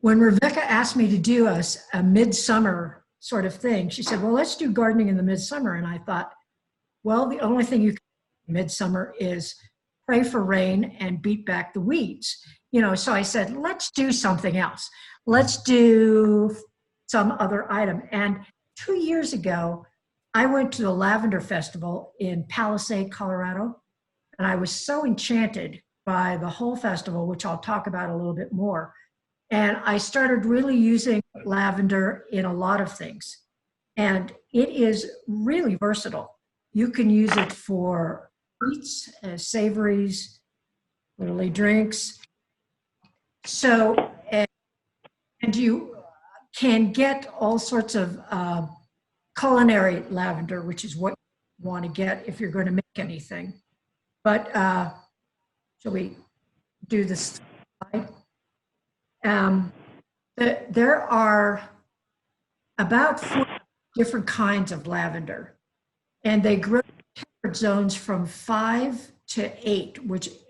When Rebecca asked me to do a midsummer sort of thing, she said, well, let's do gardening in the midsummer. And I thought, well, the only thing you can do in midsummer is pray for rain and beat back the weeds. So I said, let's do something else. Let's do some other item. And 2 years ago, I went to the Lavender Festival in Palisade, Colorado, and I was so enchanted by the whole festival, which I'll talk about a little bit more. And I started really using lavender in a lot of things. And it is really versatile. You can use it for sweets, savories, literally drinks. So, and you can get all sorts of culinary lavender, which is what you want to get if you're going to make anything. But shall we do this slide? There are about 4 different kinds of lavender, and they grow in temperate zones from 5 to 8,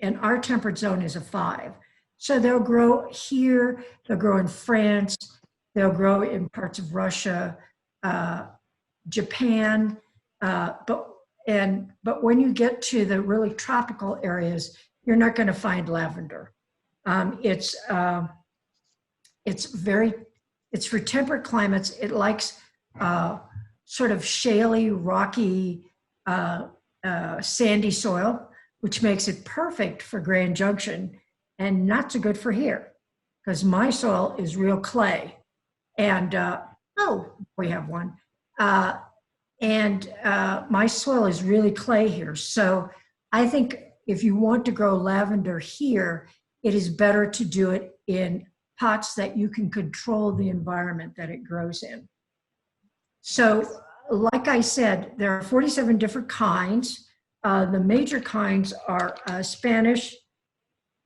and our temperate zone is a 5. So they'll grow here, they'll grow in France, they'll grow in parts of Russia, Japan, but when you get to the really tropical areas, you're not going to find lavender. It's for temperate climates. It likes sort of shaly, rocky, sandy soil, which makes it perfect for Grand Junction and not so good for here, because my soil is real clay. And, oh, we have one. My soil is really clay here. So I think if you want to grow lavender here, it is better to do it in pots that you can control the environment that it grows in. So, like I said, there are 47 different kinds. The major kinds are Spanish,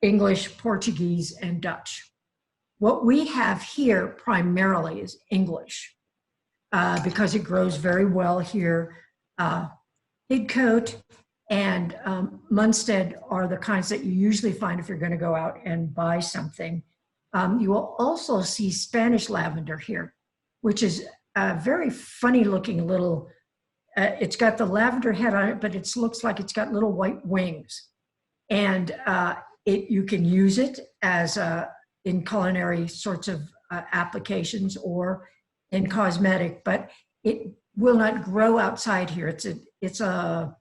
English, Portuguese, and Dutch. What we have here primarily is English because it grows very well here. Bigcoat and Munstead are the kinds that you usually find if you're going to go out and buy something. You will also see Spanish lavender here, which is a very funny looking little, it's got the lavender head on it, but it looks like it's got little white wings. And you can use it as in culinary sorts of applications or in cosmetic, but it will not grow outside here. It's a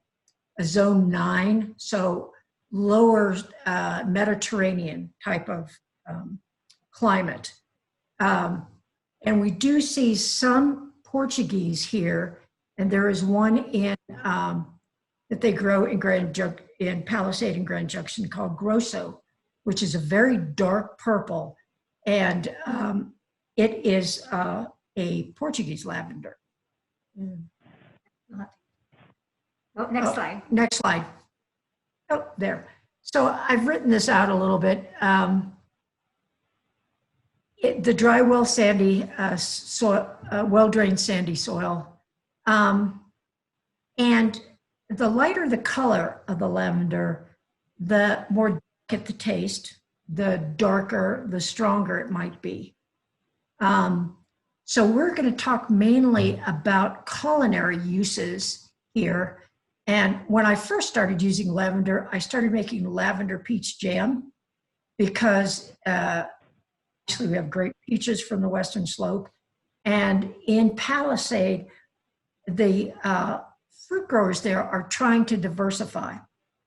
zone 9, so lower Mediterranean type of climate. And we do see some Portuguese here, and there is one in that they grow in Palisade and Grand Junction called Grosso, which is a very dark purple, and it is a Portuguese lavender. Oh, next slide. Next slide. Oh, there. So I've written this out a little bit. The dry, well, sandy soil, well-drained sandy soil. And the lighter the color of the lavender, the more delicate the taste, the darker, the stronger it might be. So we're going to talk mainly about culinary uses here. And when I first started using lavender, I started making lavender peach jam because actually we have great peaches from the Western Slope. And in Palisade, the fruit growers there are trying to diversify.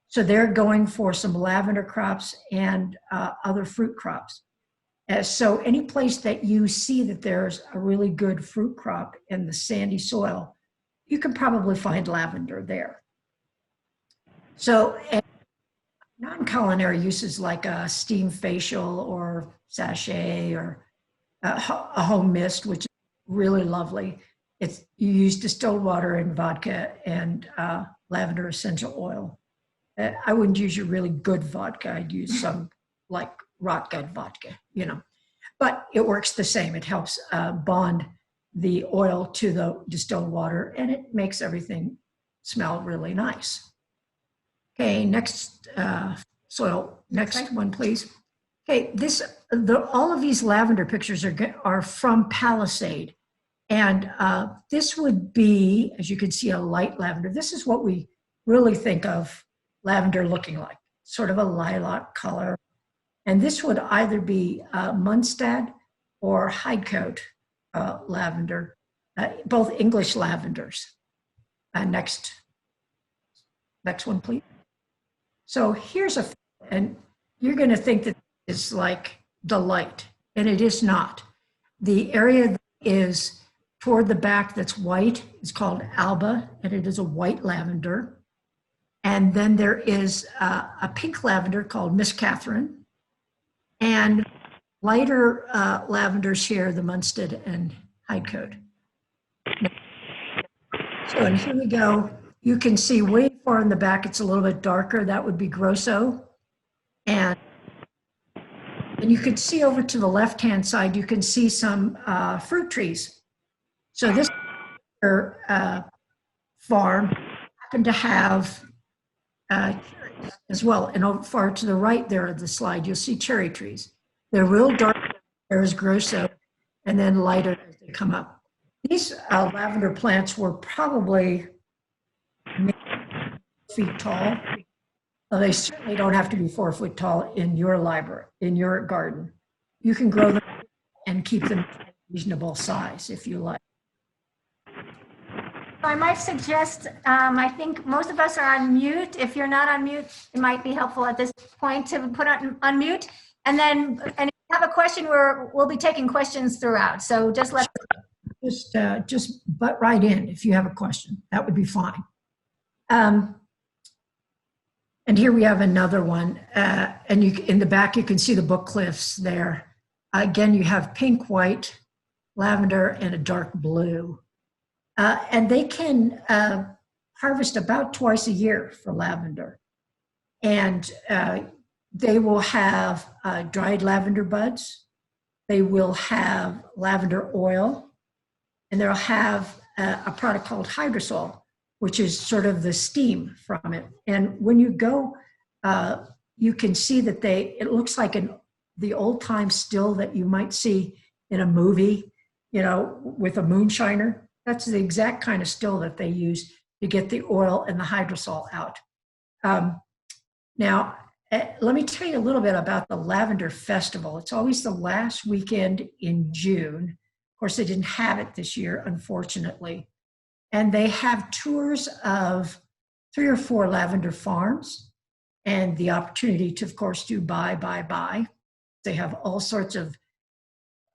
So they're going for some lavender crops and other fruit crops. So any place that you see that there's a really good fruit crop in the sandy soil, you can probably find lavender there. So non-culinary uses like a steam facial or sachet or a home mist, which is really lovely. You use distilled water and vodka and lavender essential oil. I wouldn't use your really good vodka. I'd use some like rot gut vodka, but it works the same. It helps bond the oil to the distilled water, and it makes everything smell really nice. Okay, next soil, next one, please. Okay, all of these lavender pictures are from Palisade. And this would be, as you can see, a light lavender. This is what we really think of lavender looking like, sort of a lilac color. And this would either be Munstead or Hidecoat lavender, both English lavenders. Next one, please. So here's and you're going to think that it's like the light, and it is not. The area that is toward the back that's white is called alba, and it is a white lavender. And then there is a pink lavender called Miss Catherine, and lighter lavenders here, the Munstead and Hidecoat. So, and here we go. You can see way far in the back, it's a little bit darker. That would be Grosso. And you can see over to the left-hand side, you can see some fruit trees. So this farm happened to have cherries as well. And over far to the right there of the slide, you'll see cherry trees. They're real dark. There's Grosso, and then lighter as they come up. These lavender plants were probably 4 feet tall. Well, they certainly don't have to be 4 foot tall in your library, in your garden. You can grow them and keep them reasonable size if you like. I might suggest, I think most of us are on mute. If you're not on mute, it might be helpful at this point to put on mute. And then, and if you have a question, we'll be taking questions throughout. So just let just butt right in if you have a question. That would be fine. And here we have another one. And in the back, you can see the book cliffs there. Again, you have pink, white, lavender, and a dark blue. And they can harvest about twice a year for lavender. And they will have dried lavender buds. They will have lavender oil. And they'll have a product called hydrosol, which is sort of the steam from it. And when you go, you can see that it looks like the old time still that you might see in a movie, you know, with a moonshiner. That's the exact kind of still that they use to get the oil and the hydrosol out. Now, let me tell you a little bit about the Lavender Festival. It's always the last weekend in June. Of course, they didn't have it this year, unfortunately. And they have tours of 3 or 4 lavender farms and the opportunity to, of course, do buy. They have all sorts of,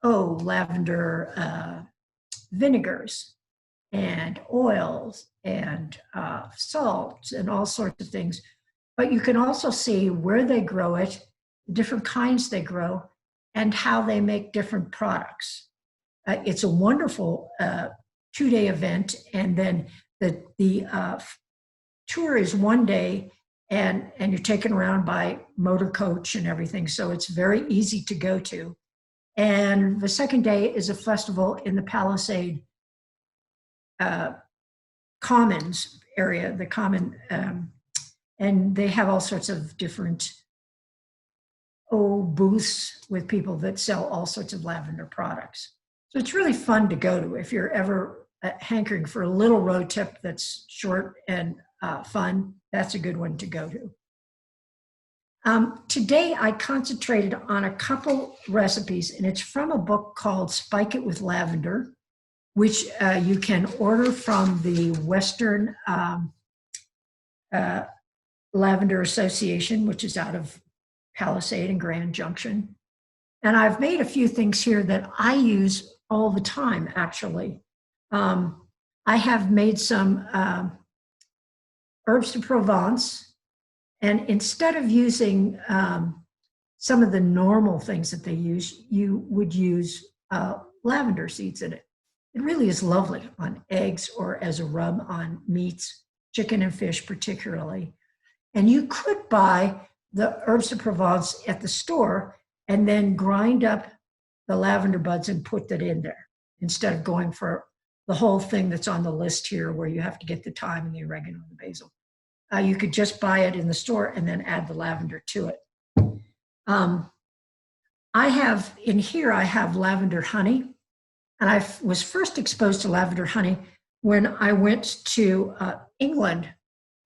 lavender vinegars and oils and salts and all sorts of things. But you can also see where they grow it, the different kinds they grow, and how they make different products. It's a wonderful 2-day event, and then the tour is 1 day, and you're taken around by motor coach and everything, so it's very easy to go to. And the second day is a festival in the Palisade Commons area, the common, and they have all sorts of different booths with people that sell all sorts of lavender products. So it's really fun to go to if you're ever hankering for a little road trip that's short and fun. That's a good one to go to. Today, I concentrated on a couple recipes, and it's from a book called Spike It with Lavender, which you can order from the Western Lavender Association, which is out of Palisade and Grand Junction. And I've made a few things here that I use all the time, actually. I have made some herbs de Provence, and instead of using some of the normal things that they use, you would use lavender seeds in it. It really is lovely on eggs or as a rub on meats, chicken and fish particularly. And you could buy the herbs de Provence at the store and then grind up the lavender buds and put that in there instead of going for the whole thing that's on the list here where you have to get the thyme and the oregano and the basil. You could just buy it in the store and then add the lavender to it. I have in here, I have lavender honey. And I was first exposed to lavender honey when I went to England,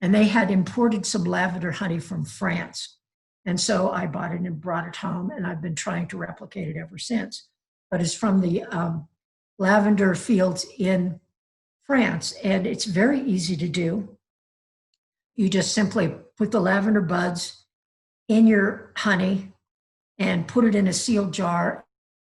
and they had imported some lavender honey from France. And so I bought it and brought it home, and I've been trying to replicate it ever since. But it's from the lavender fields in France, and it's very easy to do. You just simply put the lavender buds in your honey and put it in a sealed jar,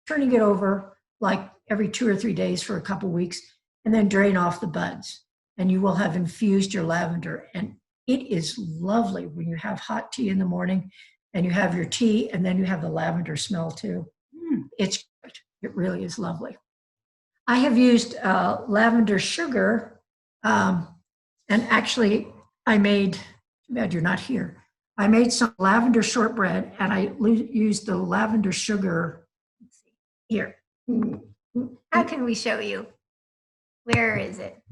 turning it over like every 2 or 3 days for a couple weeks, and then drain off the buds. And you will have infused your lavender. And it is lovely when you have hot tea in the morning and you have your tea and then you have the lavender smell too. It's great. It really is lovely. I have used lavender sugar, and actually I made, too bad you're not here, I made some lavender shortbread and I used the lavender sugar here. How can we show you? Where is it?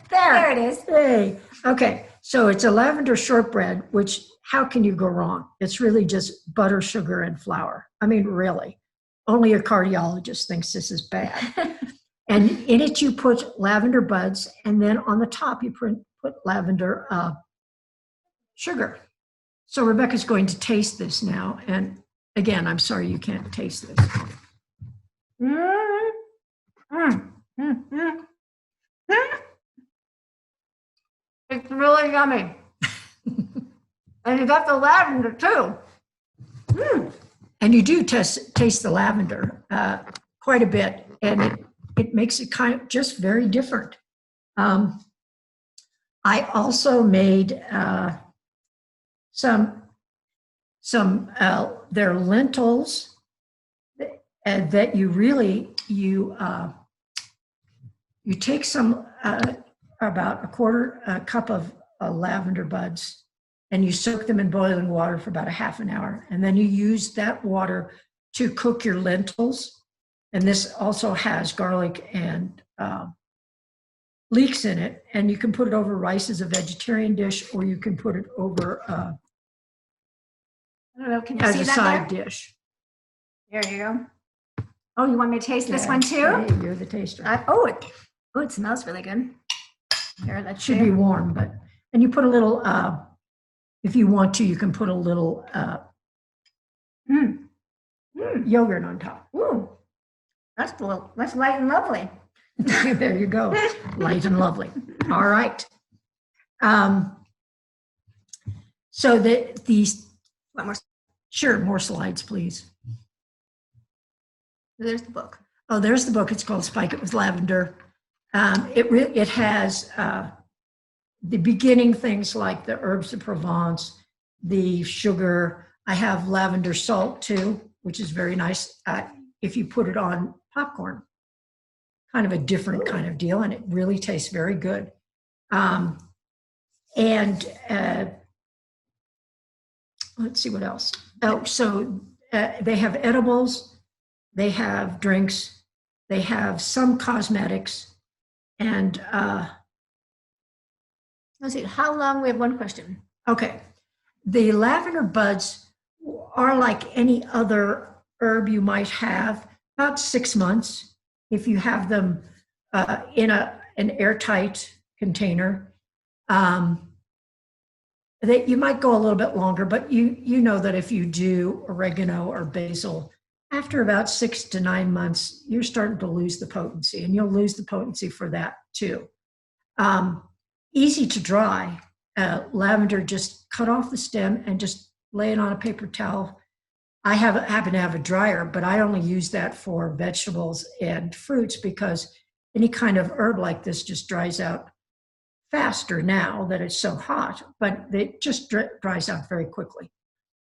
There it is. Hey, okay. So it's a lavender shortbread, which how can you go wrong? It's really just butter, sugar, and flour. I mean, really. Only a cardiologist thinks this is bad. And in it, you put lavender buds, and then on the top, you put lavender sugar. So Rebecca's going to taste this now. And again, I'm sorry you can't taste this. It's really yummy. And you got the lavender too. And you do taste the lavender quite a bit, and it makes it kind of just very different. I also made some their lentils that you take some about a quarter cup of lavender buds, and you soak them in boiling water for about a half an hour. And then you use that water to cook your lentils. And this also has garlic and leeks in it. And you can put it over rice as a vegetarian dish, or you can put it over I don't know, can you as see a that side there? dish. There you go. Oh, you want me to taste this Yeah. one too? Hey, you're the taster. It smells really good. Here, that Should be warm, but, and you put a little, if you want to, you can put a little yogurt on top. Ooh, that's light and lovely. There you go, light and lovely. All right. So these, One more. sure, more slides, please. There's the book. Oh, there's the book. It's called Spike It with Lavender. It has the beginning things like the herbs de Provence, the sugar. I have lavender salt too, which is very nice if you put it on popcorn. Kind of a different kind of deal, and it really tastes very good. Let's see what else. Oh, so they have edibles, they have drinks, they have some cosmetics, and Let's see, how long? We have one question. okay. The lavender buds are like any other herb you might have, about 6 months if you have them in an airtight container. That you might go a little bit longer, but you know that if you do oregano or basil, after about 6 to 9 months, you're starting to lose the potency, and you'll lose the potency for that too. Easy to dry. Lavender, just cut off the stem and just lay it on a paper towel. I happen to have a dryer, but I only use that for vegetables and fruits because any kind of herb like this just dries out faster now that it's so hot, but it just dries out very quickly.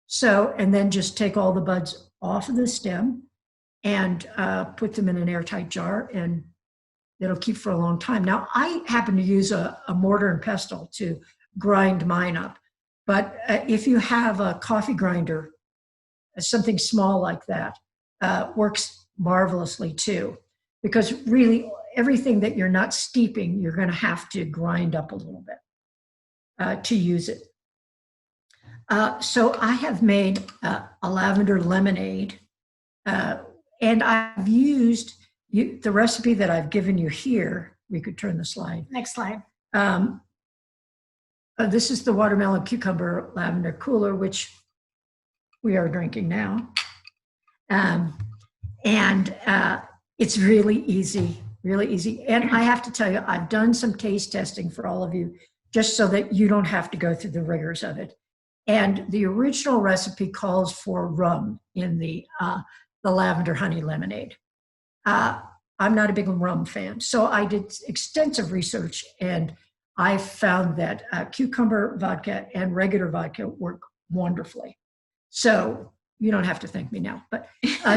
So, and then just take all the buds off of the stem and put them in an airtight jar, and it'll keep for a long time. Now, I happen to use a mortar and pestle to grind mine up, but if you have a coffee grinder, something small like that works marvelously too, because really everything that you're not steeping, you're going to have to grind up a little bit to use it. So I have made a lavender lemonade, and I've used the recipe that I've given you here. We could turn the slide. Next slide. This is the watermelon cucumber lavender cooler, which we are drinking now. And it's really easy, really easy. And I have to tell you, I've done some taste testing for all of you, just so that you don't have to go through the rigors of it. And the original recipe calls for rum in the lavender honey lemonade. I'm not a big rum fan, so I did extensive research, and I found that cucumber vodka and regular vodka work wonderfully. So you don't have to thank me now, but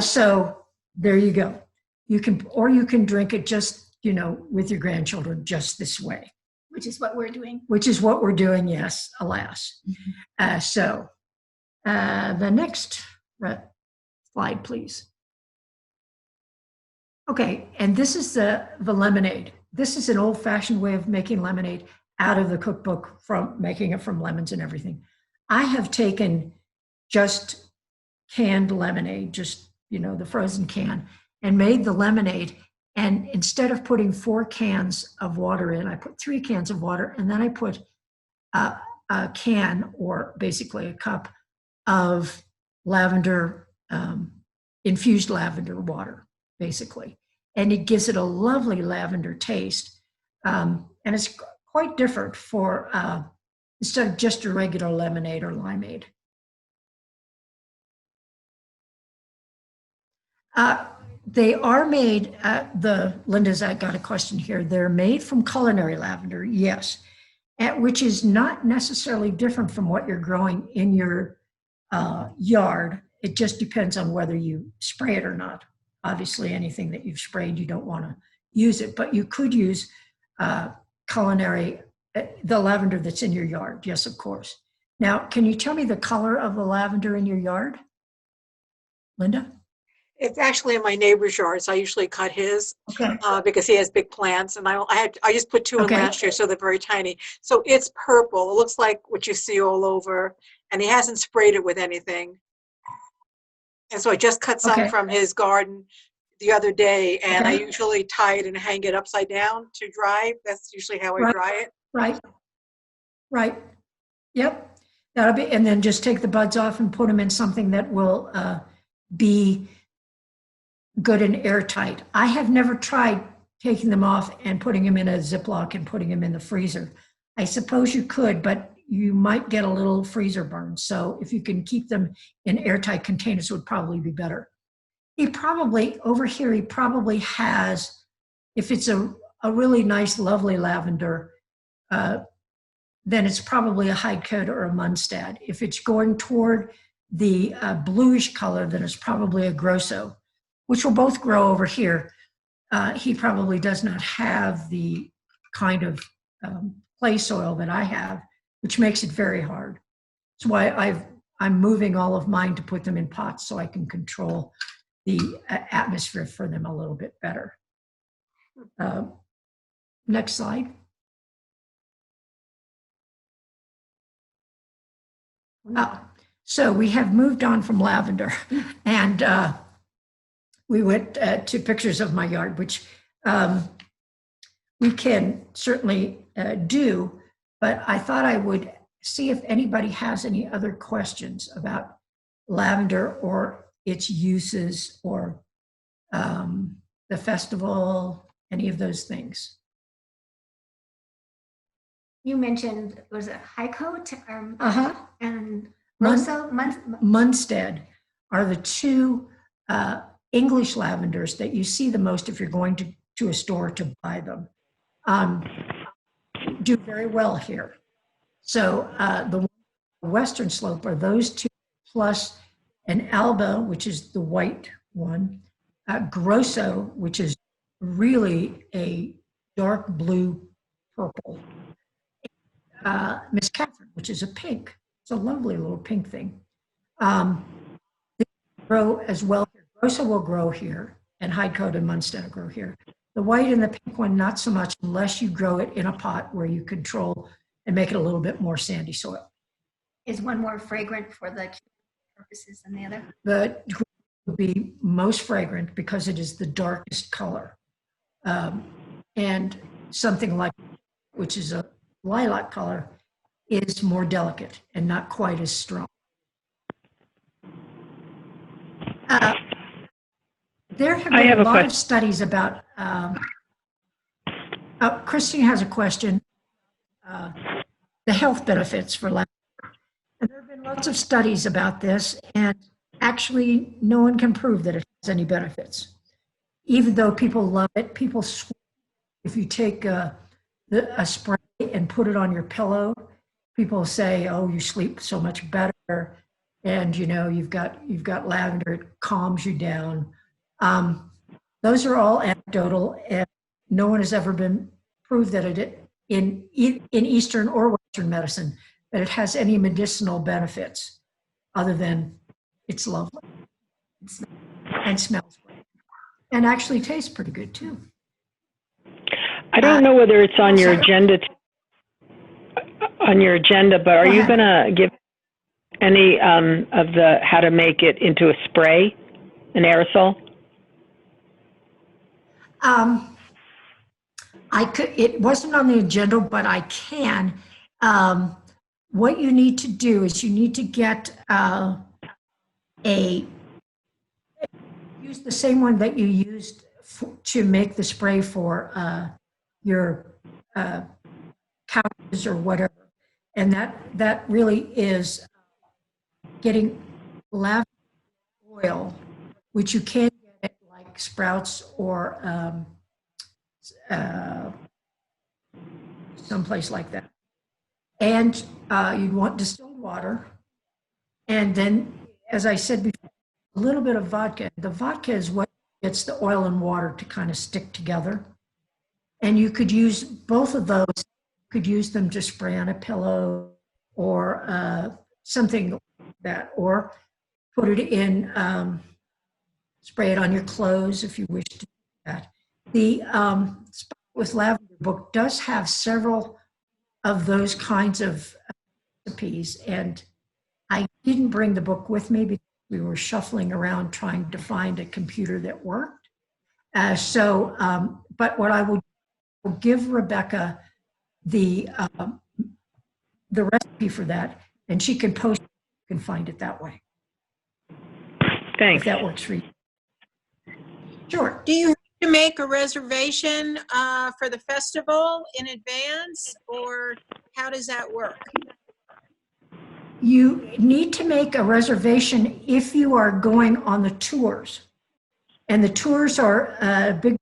so there you go. You can drink it just, with your grandchildren just this way. Which is what we're doing. Which is what we're doing, yes, alas. So the next slide, please. Okay, and this is the lemonade. This is an old-fashioned way of making lemonade out of the cookbook, from making it from lemons and everything. I have taken just canned lemonade, just, the frozen can, and made the lemonade. And instead of putting 4 cans of water in, I put 3 cans of water, and then I put a can, or basically a cup, of lavender, infused lavender water, basically. And it gives it a lovely lavender taste. And it's quite different for, instead of just a regular lemonade or limeade. They are made, Linda's, I got a question here. They're made from culinary lavender, yes, which is not necessarily different from what you're growing in your yard. It just depends on whether you spray it or not. Obviously, anything that you've sprayed, you don't want to use it, but you could use culinary, the lavender that's in your yard, yes, of course. Now, can you tell me the color of the lavender in your yard, Linda? It's actually in my neighbor's yard, so I usually cut his, Okay. Because he has big plants, and I just put 2 in Okay. last year, so they're very tiny. So it's purple. It looks like what you see all over, and he hasn't sprayed it with anything. And so I just cut some Okay. from his garden the other day, and I Okay. usually tie it and hang it upside down to dry. That's usually how I Right. dry it. Right. Yep. That'll be, and then just take the buds off and put them in something that will be good and airtight. I have never tried taking them off and putting them in a Ziploc and putting them in the freezer. I suppose you could, but you might get a little freezer burn. So if you can keep them in airtight containers, would probably be better. He probably has, if it's a really nice, lovely lavender, then it's probably a Heidtke or a Munstad. If it's going toward the bluish color, then it's probably a Grosso, which will both grow over here. He probably does not have the kind of clay soil that I have, which makes it very hard. That's why I'm moving all of mine to put them in pots so I can control the atmosphere for them a little bit better. Next slide. So we have moved on from lavender, and we went to pictures of my yard, which we can certainly do, but I thought I would see if anybody has any other questions about lavender or its uses, or the festival, any of those things. You mentioned, was it Heidtke and Grosso? Rosso? Munstead are the 2 English lavenders that you see the most if you're going to a store to buy them. Do very well here. So the western slope are those 2, plus an Alba, which is the white one, Grosso, which is really a dark blue purple, Miss Catherine, which is a pink. It's a lovely little pink thing. They grow as well. Grosso will grow here, and Heidtke and Munstead will grow here. The white and the pink one, not so much, unless you grow it in a pot where you control and make it a little bit more sandy soil. Is one more fragrant for the purposes than the other? The tweed would be most fragrant because it is the darkest color. And something like, which is a lilac color, is more delicate and not quite as strong. There have been a lot of studies about, Christine has a question, the health benefits for lavender. And there have been lots of studies about this, and actually no one can prove that it has any benefits. Even though people love it, people swear if you take a spray and put it on your pillow, people say, oh, you sleep so much better. And you know, you've got lavender, it calms you down. Those are all anecdotal, and no one has ever been proved that it in Eastern or Western medicine that it has any medicinal benefits other than it's lovely and smells great and actually tastes pretty good too. I don't know whether it's on your agenda, but are you going to give any of the how to make it into a spray, an aerosol? It wasn't on the agenda, but I can. What you need to do is you need to get use the same one that you used to make the spray for your couches or whatever. And that really is getting lavender oil, which you can get at like Sprouts or someplace like that. And you'd want distilled water. And then, as I said before, a little bit of vodka. The vodka is what gets the oil and water to kind of stick together. And you could use both of those. You could use them to spray on a pillow or something like that, or put it in, spray it on your clothes if you wish to do that. The Spot with Lavender book does have several of those kinds of recipes, and I didn't bring the book with me because we were shuffling around trying to find a computer that worked. But what I will give Rebecca the recipe for that, and she can post it, you can find it that way. Thanks. If that works for you. Sure. Do you have to make a reservation for the festival in advance, or how does that work? You need to make a reservation if you are going on the tours. And the tours are a big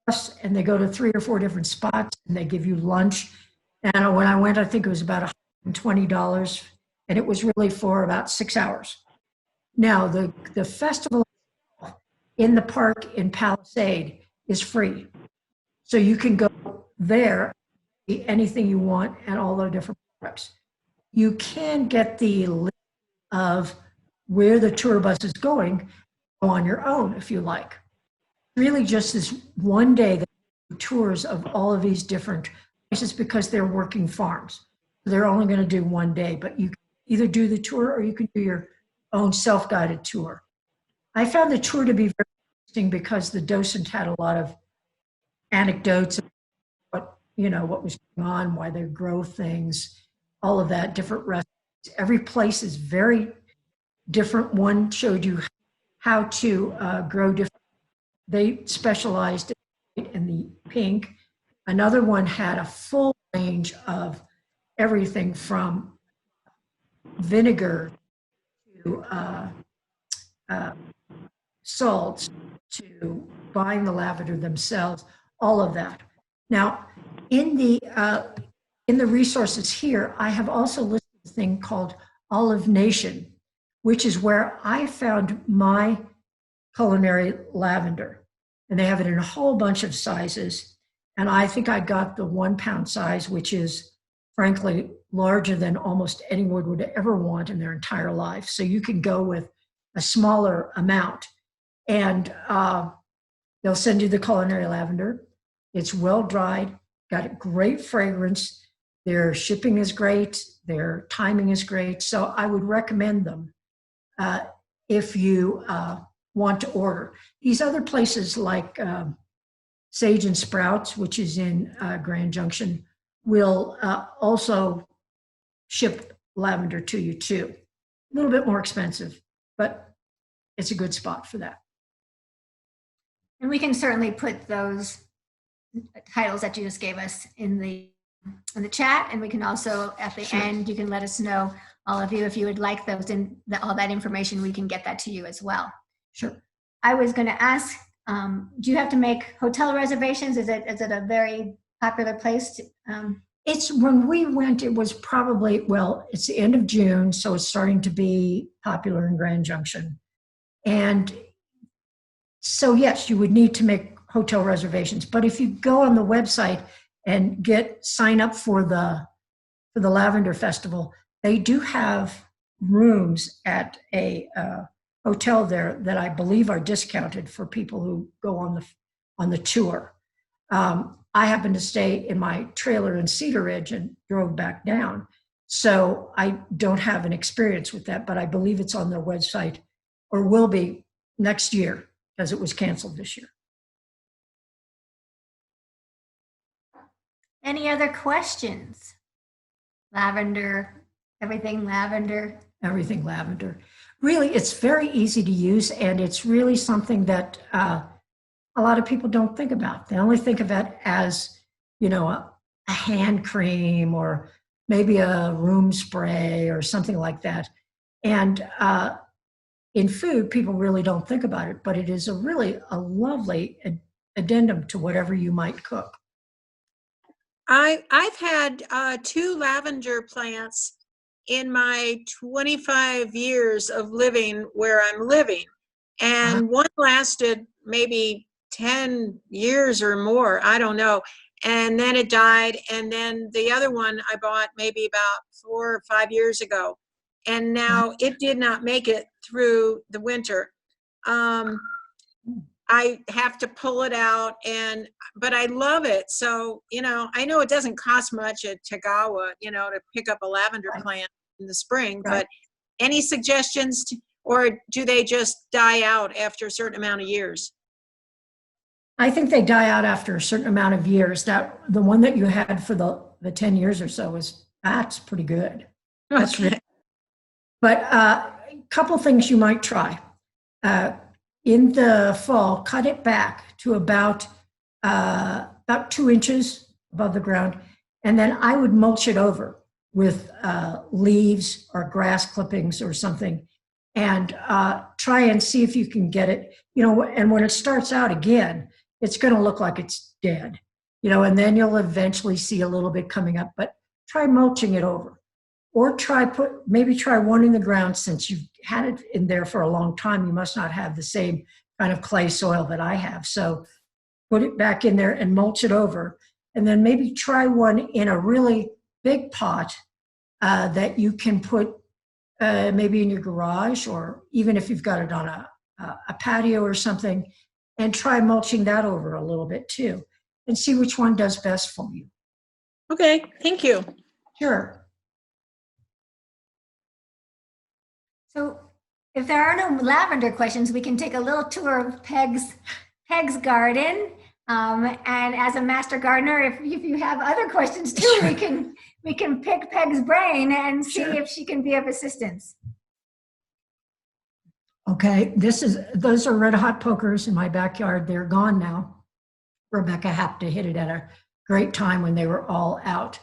bus, and they go to 3 or 4 different spots, and they give you lunch. And when I went, I think it was about $120, and it was really for about 6 hours. Now, the festival in the park in Palisade is free. So you can go there, eat anything you want, and all the different products. You can get the list of where the tour bus is going on your own if you like. Really just this one day that tours of all of these different places because they're working farms. They're only going to do one day, but you can either do the tour or you can do your own self-guided tour. I found the tour to be very interesting because the docent had a lot of anecdotes about what was going on, why they grow things, all of that, different recipes. Every place is very different. One showed you how to grow different. They specialized in the pink. Another one had a full range of everything from vinegar to salts to buying the lavender themselves, all of that. Now, in the resources here, I have also listed a thing called Olive Nation, which is where I found my culinary lavender. And they have it in a whole bunch of sizes. And I think I got the 1 pound size, which is frankly larger than almost anyone would ever want in their entire life. So you can go with a smaller amount. And they'll send you the culinary lavender. It's well dried, got a great fragrance. Their shipping is great. Their timing is great. So I would recommend them if you want to order. These other places like Sage and Sprouts, which is in Grand Junction, will also ship lavender to you too. A little bit more expensive, but it's a good spot for that. And we can certainly put those titles that you just gave us in the chat, and we can also at the end, you can let us know, all of you, if you would like those and all that information, we can get that to you as well. Sure. I was going to ask, do you have to make hotel reservations? Is it a very popular place? It's when we went, it was probably, well, it's the end of June, so it's starting to be popular in Grand Junction. And so, yes, you would need to make hotel reservations. But if you go on the website and sign up for the Lavender Festival, they do have rooms at a hotel there that I believe are discounted for people who go on the tour. I happened to stay in my trailer in Cedar Ridge and drove back down. So I don't have an experience with that, but I believe it's on their website, or will be next year, because it was canceled this year. Any other questions? Lavender, everything lavender. Everything lavender. Really, it's very easy to use, and it's really something that a lot of people don't think about. They only think of it as, a hand cream or maybe a room spray or something like that. And in food, people really don't think about it, but it is really a lovely addendum to whatever you might cook. I've had 2 lavender plants in my 25 years of living where I'm living. And one lasted maybe 10 years or more, I don't know. And then it died. And then the other one I bought maybe about 4 or 5 years ago. And now it did not make it through the winter. I have to pull it out, but I love it. So, I know it doesn't cost much at Tagawa, to pick up a lavender plant in the spring, but any suggestions, or do they just die out after a certain amount of years? I think they die out after a certain amount of years. That the one that you had for the 10 years or so that's pretty good. That's really, but a couple things you might try. In the fall, cut it back to about 2 inches above the ground, and then I would mulch it over with leaves or grass clippings or something, and try and see if you can get it. And when it starts out again, it's going to look like it's dead. And then you'll eventually see a little bit coming up. But try mulching it over, or maybe try one in the ground. Since you've had it in there for a long time, you must not have the same kind of clay soil that I have. So put it back in there and mulch it over. And then maybe try one in a really big pot that you can put maybe in your garage, or even if you've got it on a patio or something, and try mulching that over a little bit too, and see which one does best for you. Okay, thank you. Sure. So if there are no lavender questions, we can take a little tour of Peg's garden. And as a master gardener, if you have other questions too, we can pick Peg's brain and see if she can be of assistance. Okay, those are red hot pokers in my backyard. They're gone now. Rebecca happened to hit it at a great time when they were all out.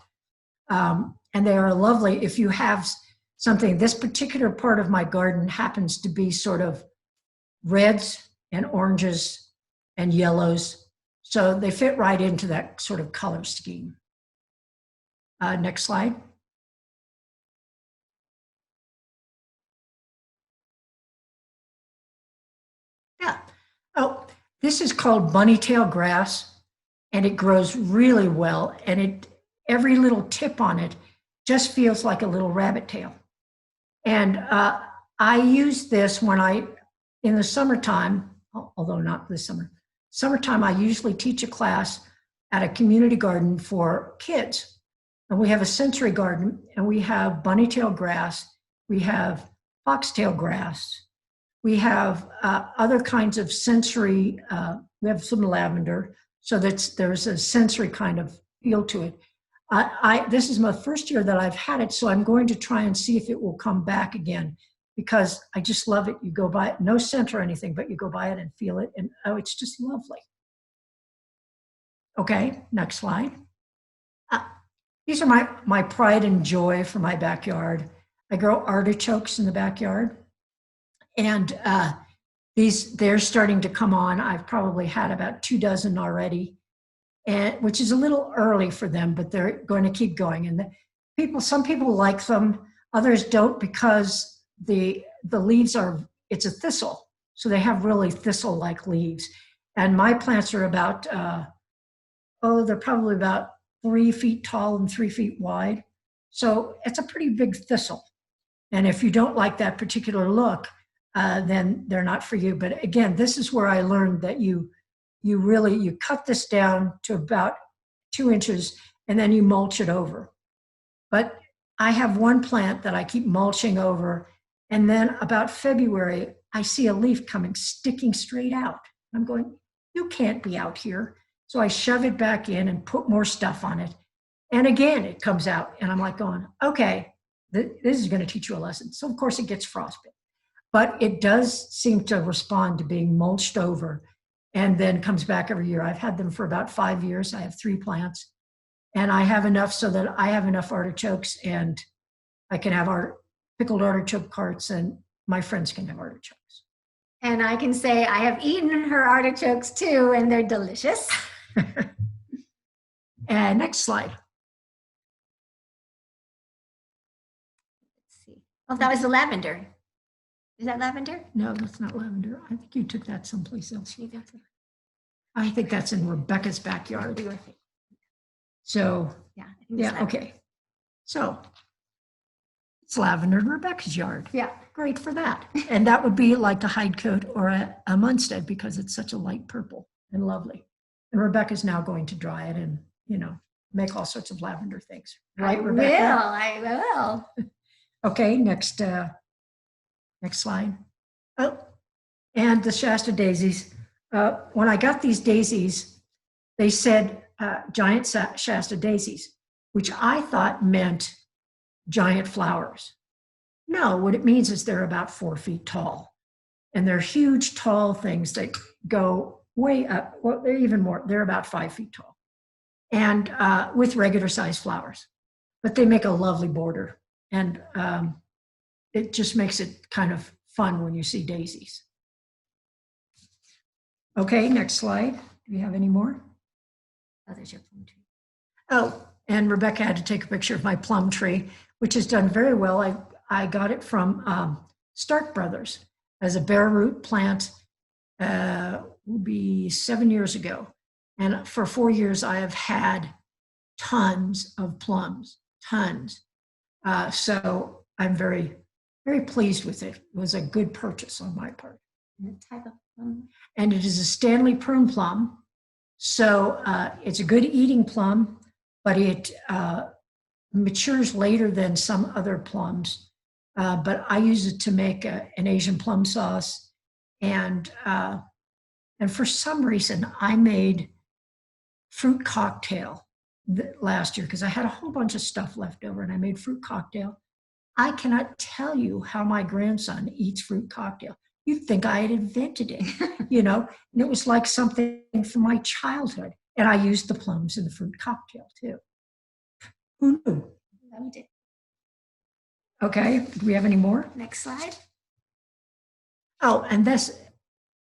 And they are lovely. If you have something, this particular part of my garden happens to be sort of reds and oranges and yellows. So they fit right into that sort of color scheme. Next slide. Yeah. Oh, this is called bunny-tail grass, and it grows really well. And every little tip on it just feels like a little rabbit tail. And I use this in the summertime, although not this summertime, I usually teach a class at a community garden for kids. And we have a sensory garden, and we have bunny-tail grass, we have foxtail grass, we have other kinds of sensory, we have some lavender, so there's a sensory kind of feel to it. This is my first year that I've had it, so I'm going to try and see if it will come back again, because I just love it. You go by it, no scent or anything, but you go by it and feel it, and oh, it's just lovely. Okay, next slide. These are my pride and joy for my backyard. I grow artichokes in the backyard, and they're starting to come on. I've probably had about 2 dozen already, and which is a little early for them, but they're going to keep going. And some people like them, others don't, because the leaves it's a thistle, so they have really thistle-like leaves. And my plants are about they're probably about 3 feet tall and 3 feet wide. So it's a pretty big thistle. And if you don't like that particular look, then they're not for you. But again, this is where I learned that you cut this down to about 2 inches, and then you mulch it over. But I have one plant that I keep mulching over, and then about February, I see a leaf sticking straight out. I'm going, you can't be out here. So I shove it back in and put more stuff on it. And again, it comes out, and I'm like going, okay, this is going to teach you a lesson. So of course it gets frostbite, but it does seem to respond to being mulched over, and then comes back every year. I've had them for about 5 years. I have 3 plants, and I have enough so that I have enough artichokes, and I can have pickled artichoke carts, and my friends can have artichokes. And I can say I have eaten her artichokes too, and they're delicious. And next slide. Let's see. Oh, that was the lavender. Is that lavender? No, that's not lavender. I think you took that someplace else. I think that's in Rebecca's backyard. So, yeah, okay. So it's lavender in Rebecca's yard. Yeah. Great for that. And that would be like a hide coat or a Munstead, because it's such a light purple and lovely. And Rebecca's now going to dry it and, make all sorts of lavender things. Right, Rebecca? I will. Okay, next slide. Oh, and the Shasta daisies. When I got these daisies, they said giant Shasta daisies, which I thought meant giant flowers. No, what it means is they're about 4 feet tall. And they're huge, tall things that go way up. Well, they're even more. They're about 5 feet tall, and with regular size flowers. But they make a lovely border, and it just makes it kind of fun when you see daisies. Okay, next slide. Do we have any more? Oh, there's your plum tree. Oh, and Rebecca had to take a picture of my plum tree, which has done very well. I got it from Stark Brothers as a bare root plant, will be 7 years ago. And for 4 years, I have had tons of plums, tons. So I'm very, very pleased with it. It was a good purchase on my part. And the type of plum. And it is a Stanley prune plum. So it's a good eating plum, but it matures later than some other plums. But I use it to make an Asian plum sauce. And for some reason, I made fruit cocktail last year because I had a whole bunch of stuff left over, and I made fruit cocktail. I cannot tell you how my grandson eats fruit cocktail. You'd think I had invented it, and it was like something from my childhood. And I used the plums in the fruit cocktail too. Who knew? Loved it. Okay, do we have any more? Next slide. Oh, and this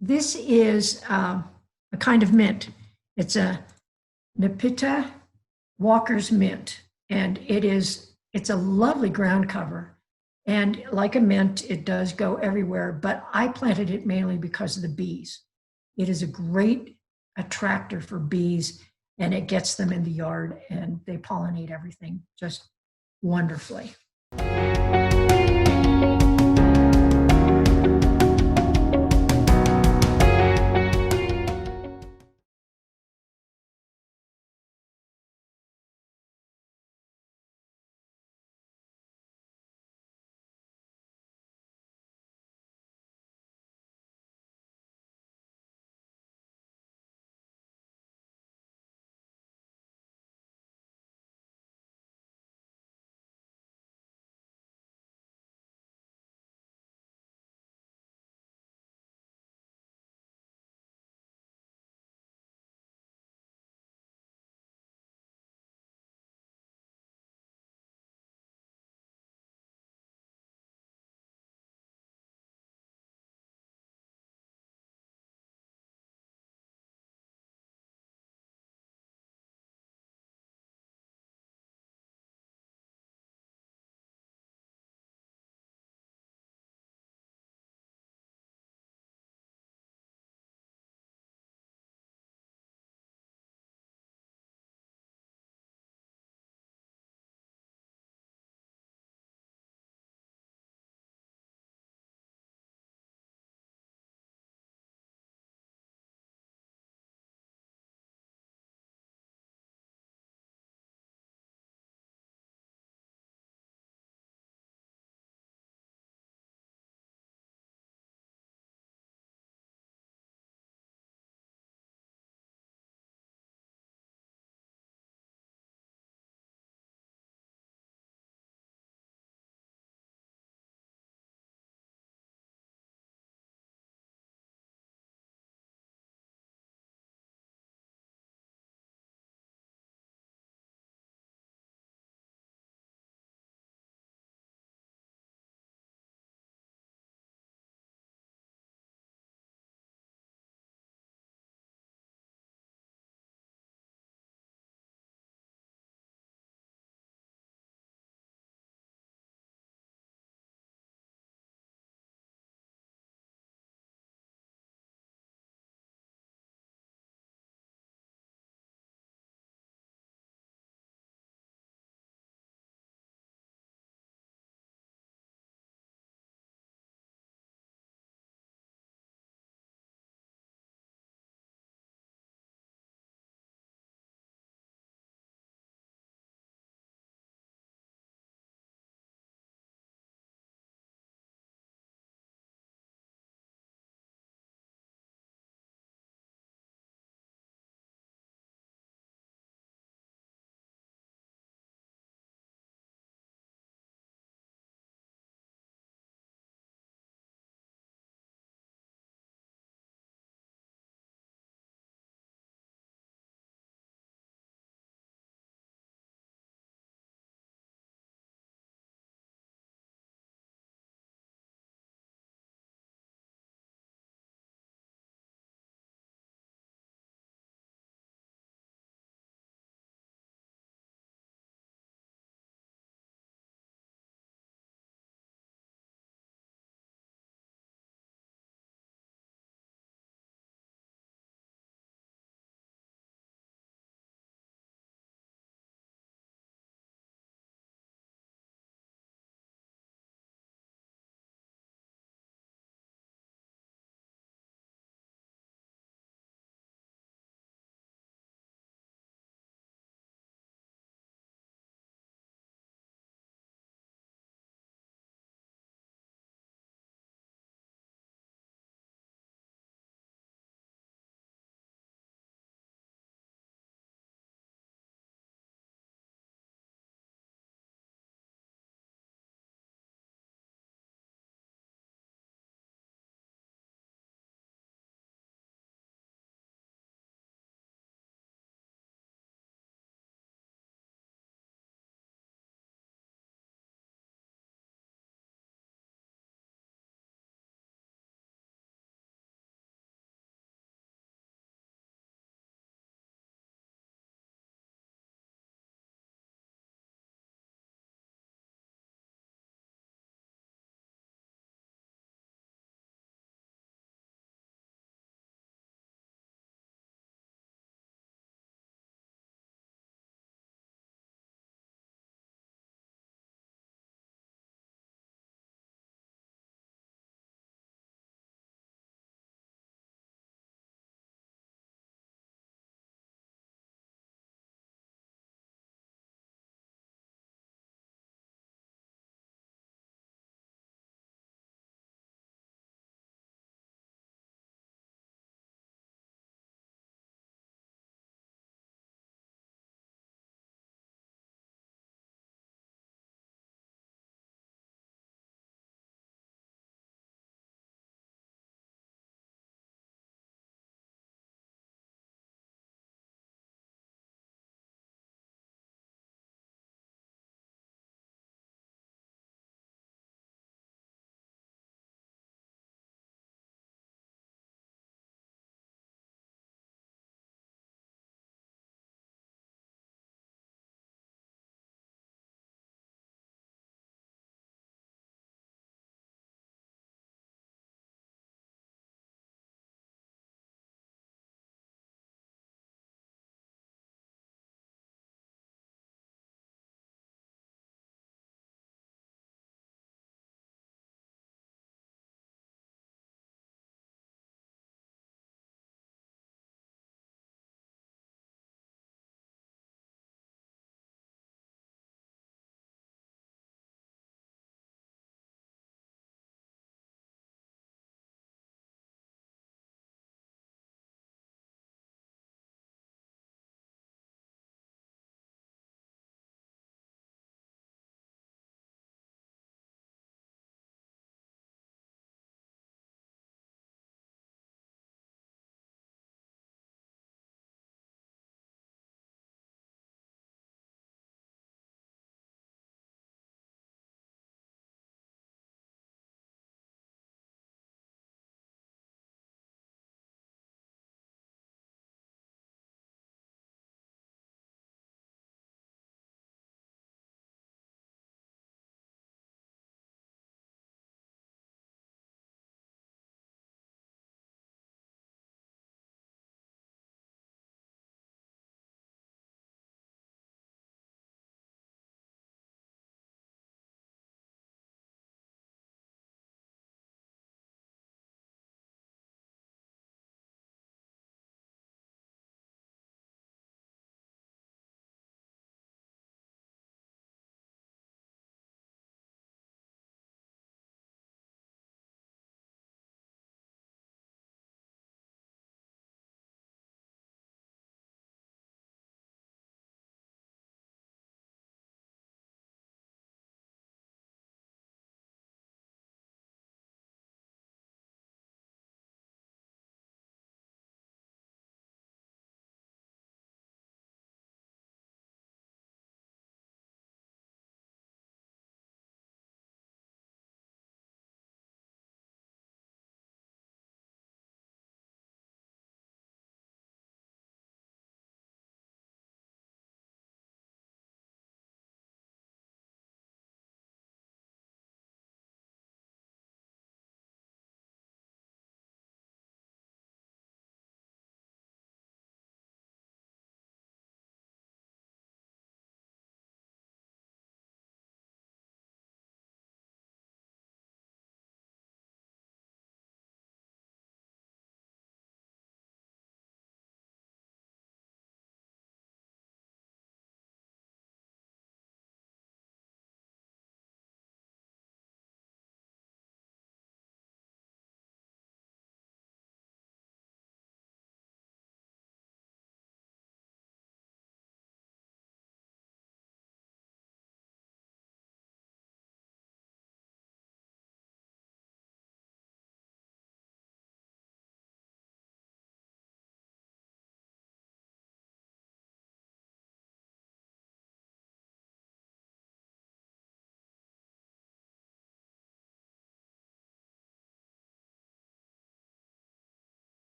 is a kind of mint. It's a Nepeta Walker's mint, and it's a lovely ground cover. And like a mint, it does go everywhere, but I planted it mainly because of the bees. It is a great attractor for bees, and it gets them in the yard, and they pollinate everything just wonderfully.